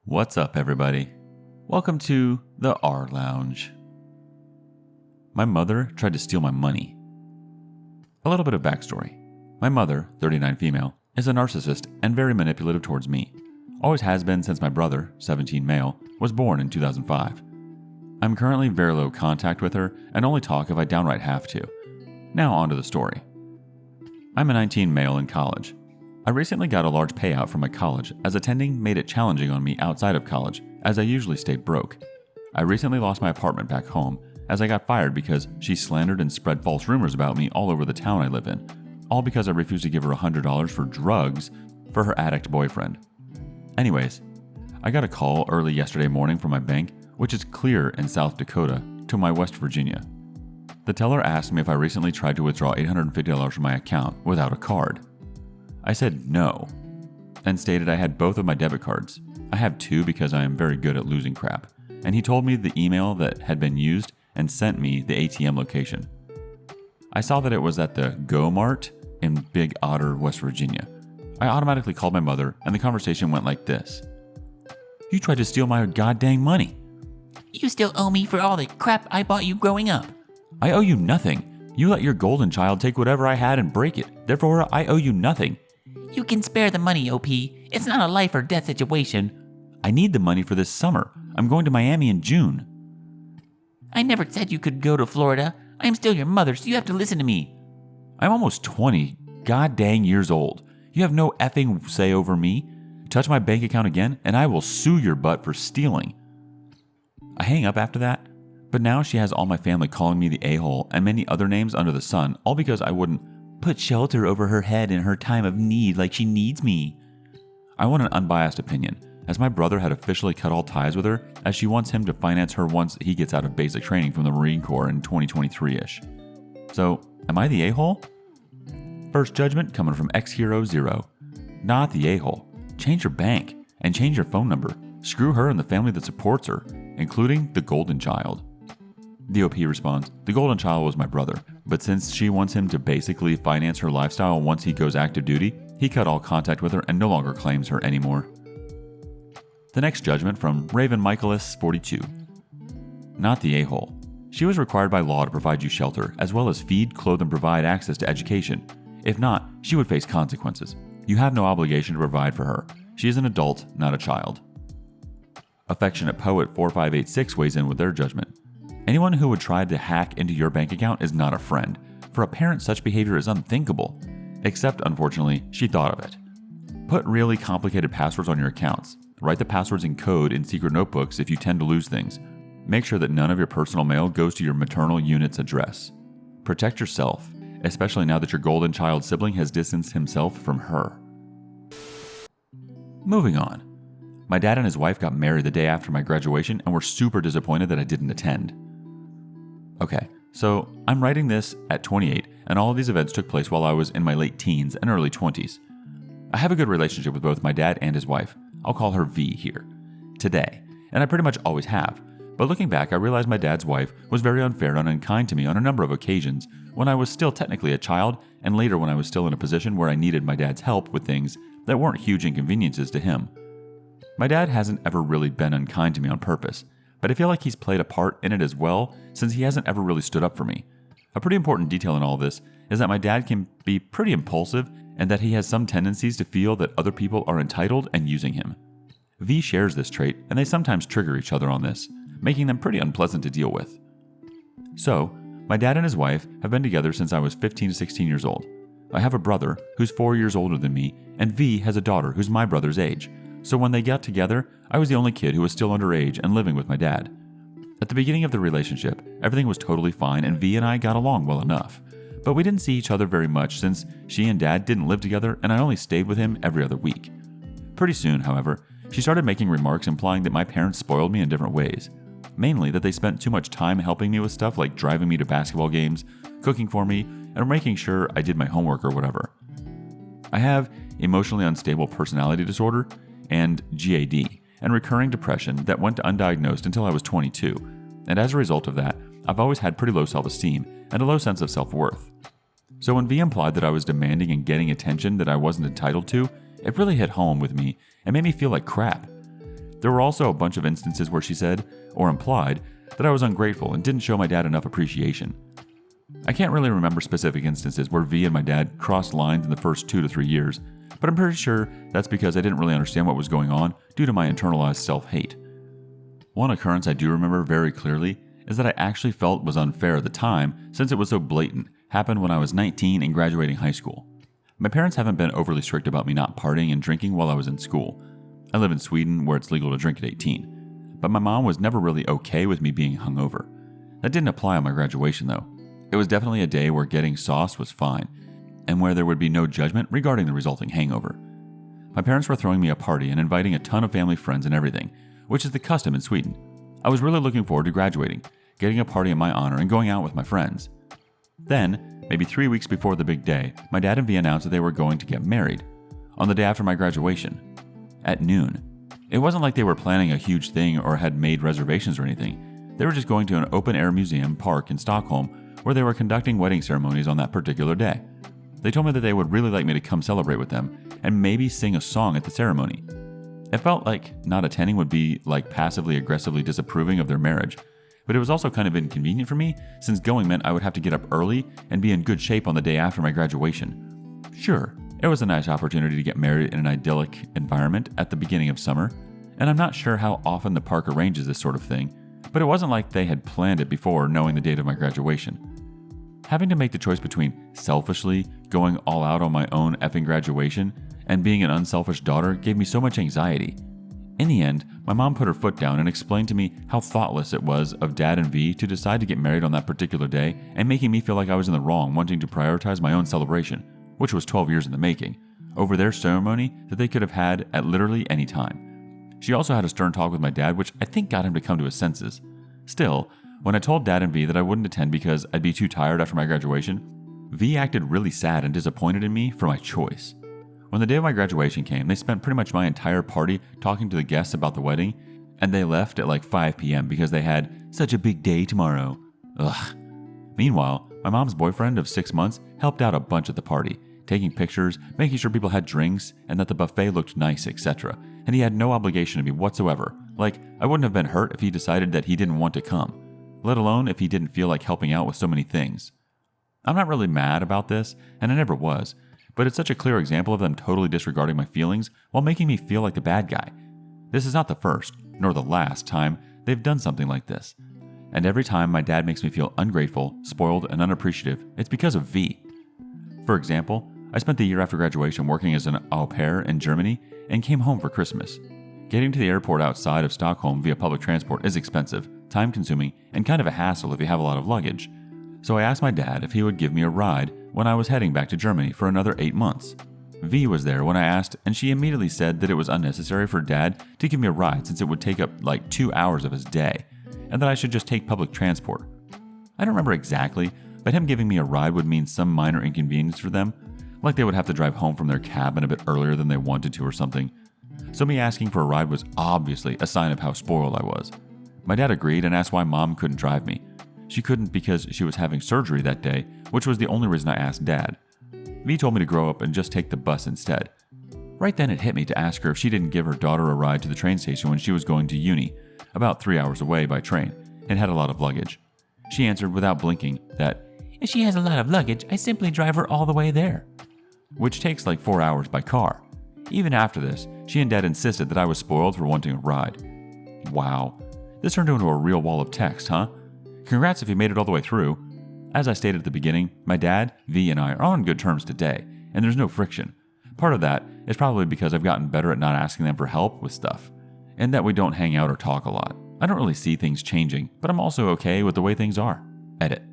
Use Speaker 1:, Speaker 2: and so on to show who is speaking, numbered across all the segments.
Speaker 1: What's up, everybody? Welcome to the rLounge. My mother tried to steal my money. A little bit of backstory. My mother, 39 female, is a narcissist and very manipulative towards me. Always has been since my brother, 17 male, was born in 2005. I'm currently very low contact with her and only talk if I downright have to. Now on to the story. I'm a 19 male in college. I recently got a large payout from my college as attending made it challenging on me outside of college as I usually stayed broke. I recently lost my apartment back home as I got fired because she slandered and spread false rumors about me all over the town I live in, all because I refused to give her $100 for drugs for her addict boyfriend. Anyways, I got a call early yesterday morning from my bank, which is clear in South Dakota, to my West Virginia. The teller asked me if I recently tried to withdraw $850 from my account without a card. I said no, and stated I had both of my debit cards. I have two because I am very good at losing crap, and he told me the email that had been used and sent me the ATM location. I saw that it was at the Go Mart in Big Otter, West Virginia. I automatically called my mother, and the conversation went like this. "You tried to steal my goddamn money."
Speaker 2: You still owe me for all the crap I bought you growing up.
Speaker 1: "I owe you nothing. You let your golden child take whatever I had and break it. Therefore, I owe you nothing."
Speaker 2: You can spare the money, OP. It's not a life or death situation.
Speaker 1: "I need the money for this summer. I'm going to Miami in June."
Speaker 2: I never said you could go to Florida. I'm still your mother, so you have to listen to me.
Speaker 1: I'm almost 20 god dang years old. You have no effing say over me. Touch my bank account again, and I will sue your butt for stealing. I hang up after that, but now she has all my family calling me the a-hole and many other names under the sun, all because I wouldn't put shelter over her head in her time of need like she needs me. I want an unbiased opinion, as my brother had officially cut all ties with her, as she wants him to finance her once he gets out of basic training from the Marine Corps in 2023-ish. So, am I the a-hole? First judgment coming from X-Hero0. Not the a-hole. Change your bank, and change your phone number. Screw her and the family that supports her, including the golden child. The OP responds, the golden child was my brother, but since she wants him to basically finance her lifestyle once he goes active duty, he cut all contact with her and no longer claims her anymore. The next judgment from Raven Michaelis 42. Not the a-hole. She was required by law to provide you shelter, as well as feed, clothe, and provide access to education. If not, she would face consequences. You have no obligation to provide for her. She is an adult, not a child. Affectionate Poet 4586 weighs in with their judgment. Anyone who would try to hack into your bank account is not a friend. For a parent, such behavior is unthinkable. Except, unfortunately, she thought of it. Put really complicated passwords on your accounts. Write the passwords in code in secret notebooks if you tend to lose things. Make sure that none of your personal mail goes to your maternal unit's address. Protect yourself, especially now that your golden child sibling has distanced himself from her. Moving on. My dad and his wife got married the day after my graduation and were super disappointed that I didn't attend. Okay, so I'm writing this at 28, and all of these events took place while I was in my late teens and early 20s. I have a good relationship with both my dad and his wife. I'll call her V here. Today, and I pretty much always have. But looking back, I realized my dad's wife was very unfair and unkind to me on a number of occasions when I was still technically a child, and later when I was still in a position where I needed my dad's help with things that weren't huge inconveniences to him. My dad hasn't ever really been unkind to me on purpose, but I feel like he's played a part in it as well since he hasn't ever really stood up for me. A pretty important detail in all this is that my dad can be pretty impulsive and that he has some tendencies to feel that other people are entitled and using him. V shares this trait, and they sometimes trigger each other on this, making them pretty unpleasant to deal with. So, my dad and his wife have been together since I was 15 to 16 years old. I have a brother who's 4 years older than me, and V has a daughter who's my brother's age. So when they got together, I was the only kid who was still underage and living with my dad. At the beginning of the relationship, everything was totally fine and V and I got along well enough. But we didn't see each other very much since she and dad didn't live together and I only stayed with him every other week. Pretty soon, however, she started making remarks implying that my parents spoiled me in different ways. Mainly that they spent too much time helping me with stuff like driving me to basketball games, cooking for me, and making sure I did my homework or whatever. I have emotionally unstable personality disorder and GAD, and recurring depression that went undiagnosed until I was 22, and as a result of that, I've always had pretty low self-esteem and a low sense of self-worth. So when V implied that I was demanding and getting attention that I wasn't entitled to, it really hit home with me and made me feel like crap. There were also a bunch of instances where she said, or implied, that I was ungrateful and didn't show my dad enough appreciation. I can't really remember specific instances where V and my dad crossed lines in the first 2 to 3 years, but I'm pretty sure that's because I didn't really understand what was going on due to my internalized self-hate. One occurrence I do remember very clearly is that I actually felt was unfair at the time since it was so blatant, happened when I was 19 and graduating high school. My parents haven't been overly strict about me not partying and drinking while I was in school. I live in Sweden where it's legal to drink at 18, but my mom was never really okay with me being hungover. That didn't apply on my graduation though. It was definitely a day where getting sauced was fine, and where there would be no judgment regarding the resulting hangover. My parents were throwing me a party and inviting a ton of family friends and everything, which is the custom in Sweden. I was really looking forward to graduating, getting a party in my honor, and going out with my friends. Then, maybe 3 weeks before the big day, my dad and V announced that they were going to get married, on the day after my graduation, at noon. It wasn't like they were planning a huge thing or had made reservations or anything. They were just going to an open-air museum park in Stockholm where they were conducting wedding ceremonies on that particular day. They told me that they would really like me to come celebrate with them and maybe sing a song at the ceremony. It felt like not attending would be like passively aggressively disapproving of their marriage, but it was also kind of inconvenient for me since going meant I would have to get up early and be in good shape on the day after my graduation. Sure, it was a nice opportunity to get married in an idyllic environment at the beginning of summer, and I'm not sure how often the park arranges this sort of thing, but it wasn't like they had planned it before knowing the date of my graduation. Having to make the choice between selfishly going all out on my own effing graduation and being an unselfish daughter gave me so much anxiety. In the end, my mom put her foot down and explained to me how thoughtless it was of Dad and V to decide to get married on that particular day and making me feel like I was in the wrong wanting to prioritize my own celebration, which was 12 years in the making, over their ceremony that they could have had at literally any time. She also had a stern talk with my dad, which I think got him to come to his senses. Still, when I told Dad and V that I wouldn't attend because I'd be too tired after my graduation, V acted really sad and disappointed in me for my choice. When the day of my graduation came, they spent pretty much my entire party talking to the guests about the wedding, and they left at like 5 p.m. because they had such a big day tomorrow. Ugh. Meanwhile, my mom's boyfriend of 6 months helped out a bunch at the party, taking pictures, making sure people had drinks, and that the buffet looked nice, etc. And he had no obligation to me whatsoever. Like, I wouldn't have been hurt if he decided that he didn't want to come, let alone if he didn't feel like helping out with so many things. I'm not really mad about this, and I never was, but it's such a clear example of them totally disregarding my feelings while making me feel like the bad guy. This is not the first, nor the last time they've done something like this. And every time my dad makes me feel ungrateful, spoiled, and unappreciative, it's because of V. For example, I spent the year after graduation working as an au pair in Germany and came home for Christmas. Getting to the airport outside of Stockholm via public transport is expensive, time-consuming, and kind of a hassle if you have a lot of luggage. So I asked my dad if he would give me a ride when I was heading back to Germany for another 8 months. V was there when I asked, and she immediately said that it was unnecessary for Dad to give me a ride since it would take up like 2 hours of his day, and that I should just take public transport. I don't remember exactly, but him giving me a ride would mean some minor inconvenience for them, like they would have to drive home from their cabin a bit earlier than they wanted to or something. So me asking for a ride was obviously a sign of how spoiled I was. My dad agreed and asked why Mom couldn't drive me. She couldn't because she was having surgery that day, which was the only reason I asked Dad. V told me to grow up and just take the bus instead. Right then it hit me to ask her if she didn't give her daughter a ride to the train station when she was going to uni, about 3 hours away by train, and had a lot of luggage. She answered without blinking that,
Speaker 2: If she has a lot of luggage, I simply drive her all the way there.
Speaker 1: which takes like 4 hours by car. Even after this, she and Dad insisted that I was spoiled for wanting a ride. Wow. This turned into a real wall of text, huh? Congrats if you made it all the way through. As I stated at the beginning, my dad, V, and I are on good terms today, and there's no friction. Part of that is probably because I've gotten better at not asking them for help with stuff, and that we don't hang out or talk a lot. I don't really see things changing, but I'm also okay with the way things are. Edit.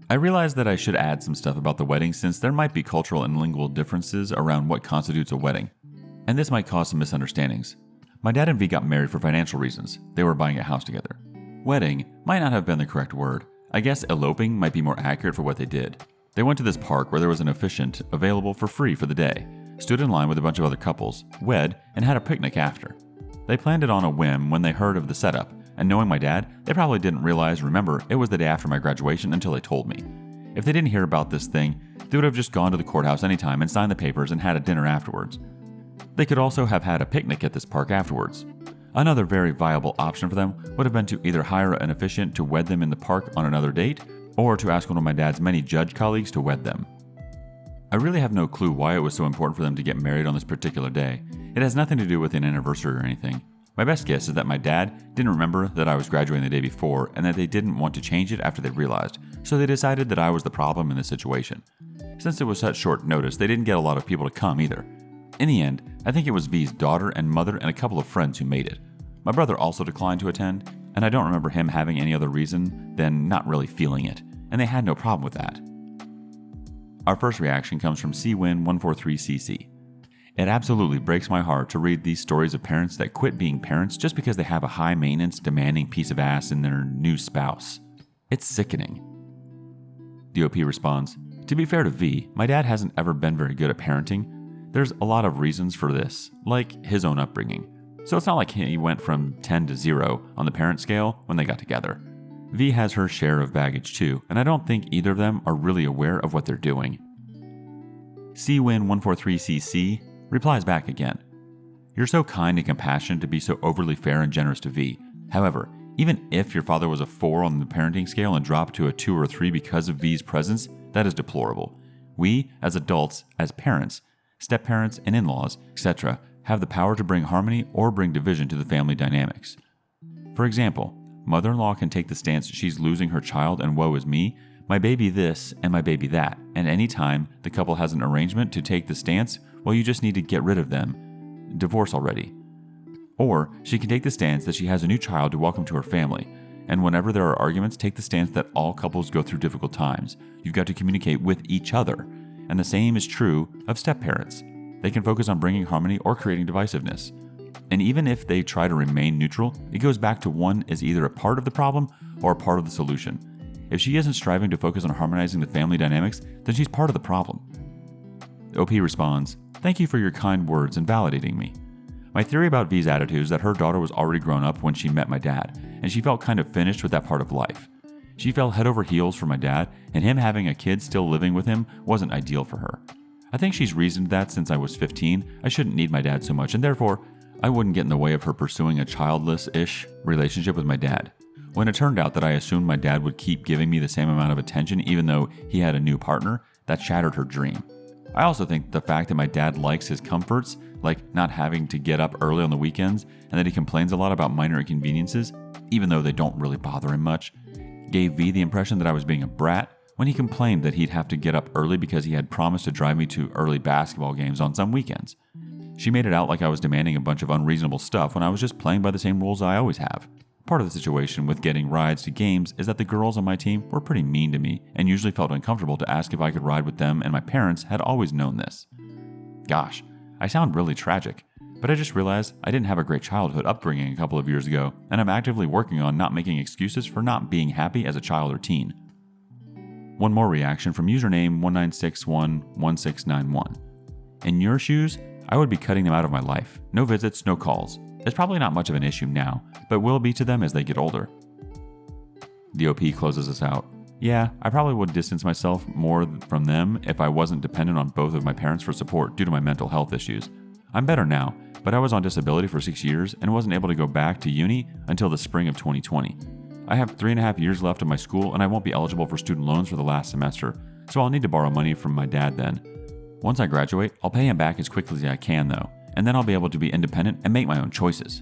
Speaker 1: I realize that I should add some stuff about the wedding since there might be cultural and lingual differences around what constitutes a wedding, and this might cause some misunderstandings. My dad and V got married for financial reasons. They were buying a house together. Wedding might not have been the correct word. I guess eloping might be more accurate for what they did. They went to this park where there was an officiant available for free for the day, stood in line with a bunch of other couples, wed, and had a picnic after. They planned it on a whim when they heard of the setup, and knowing my dad, they probably didn't remember it was the day after my graduation until they told me. If they didn't hear about this thing, they would have just gone to the courthouse anytime and signed the papers and had a dinner afterwards. They could also have had a picnic at this park afterwards. Another very viable option for them would have been to either hire an officiant to wed them in the park on another date, or to ask one of my dad's many judge colleagues to wed them. I really have no clue why it was so important for them to get married on this particular day. It has nothing to do with an anniversary or anything. My best guess is that my dad didn't remember that I was graduating the day before and that they didn't want to change it after they realized, so they decided that I was the problem in this situation. Since it was such short notice, they didn't get a lot of people to come either. In the end, I think it was V's daughter and mother and a couple of friends who made it. My brother also declined to attend, and I don't remember him having any other reason than not really feeling it, and they had no problem with that. Our first reaction comes from CWin143CC. It absolutely breaks my heart to read these stories of parents that quit being parents just because they have a high-maintenance, demanding piece of ass in their new spouse. It's sickening. DOP responds, "To be fair to V, my dad hasn't ever been very good at parenting. There's a lot of reasons for this, like his own upbringing. So it's not like he went from 10 to 0 on the parent scale when they got together. V has her share of baggage too, and I don't think either of them are really aware of what they're doing." CWin143CC replies back again, "You're so kind and compassionate to be so overly fair and generous to V. However, even if your father was a 4 on the parenting scale and dropped to a 2 or a 3 because of V's presence, that is deplorable. We, as adults, as parents, step-parents and in-laws, etc., have the power to bring harmony or bring division to the family dynamics. For example, mother-in-law can take the stance she's losing her child and woe is me, my baby this and my baby that, and any time the couple has an arrangement to take the stance, well, you just need to get rid of them. Divorce already. Or she can take the stance that she has a new child to welcome to her family, and whenever there are arguments, take the stance that all couples go through difficult times. You've got to communicate with each other. And the same is true of step-parents. They can focus on bringing harmony or creating divisiveness. And even if they try to remain neutral, it goes back to one is either a part of the problem or a part of the solution. If she isn't striving to focus on harmonizing the family dynamics, then she's part of the problem." OP responds, "Thank you for your kind words and validating me. My theory about V's attitude is that her daughter was already grown up when she met my dad, and she felt kind of finished with that part of life. She fell head over heels for my dad, and him having a kid still living with him wasn't ideal for her. I think she's reasoned that since I was 15, I shouldn't need my dad so much, and therefore, I wouldn't get in the way of her pursuing a childless-ish relationship with my dad. When it turned out that I assumed my dad would keep giving me the same amount of attention even though he had a new partner, that shattered her dream. I also think the fact that my dad likes his comforts, like not having to get up early on the weekends, and that he complains a lot about minor inconveniences, even though they don't really bother him much, gave V the impression that I was being a brat when he complained that he'd have to get up early because he had promised to drive me to early basketball games on some weekends. She made it out like I was demanding a bunch of unreasonable stuff when I was just playing by the same rules I always have. Part of the situation with getting rides to games is that the girls on my team were pretty mean to me and usually felt uncomfortable to ask if I could ride with them, and my parents had always known this. Gosh, I sound really tragic, but I just realized I didn't have a great childhood upbringing a couple of years ago, and I'm actively working on not making excuses for not being happy as a child or teen." One more reaction from username 19611691. "In your shoes, I would be cutting them out of my life. No visits, no calls. It's probably not much of an issue now, but will be to them as they get older." The OP closes us out. "Yeah, I probably would distance myself more from them if I wasn't dependent on both of my parents for support due to my mental health issues. I'm better now, but I was on disability for 6 years and wasn't able to go back to uni until the spring of 2020. I have 3.5 years left of my school and I won't be eligible for student loans for the last semester, so I'll need to borrow money from my dad then. Once I graduate, I'll pay him back as quickly as I can though, and then I'll be able to be independent and make my own choices.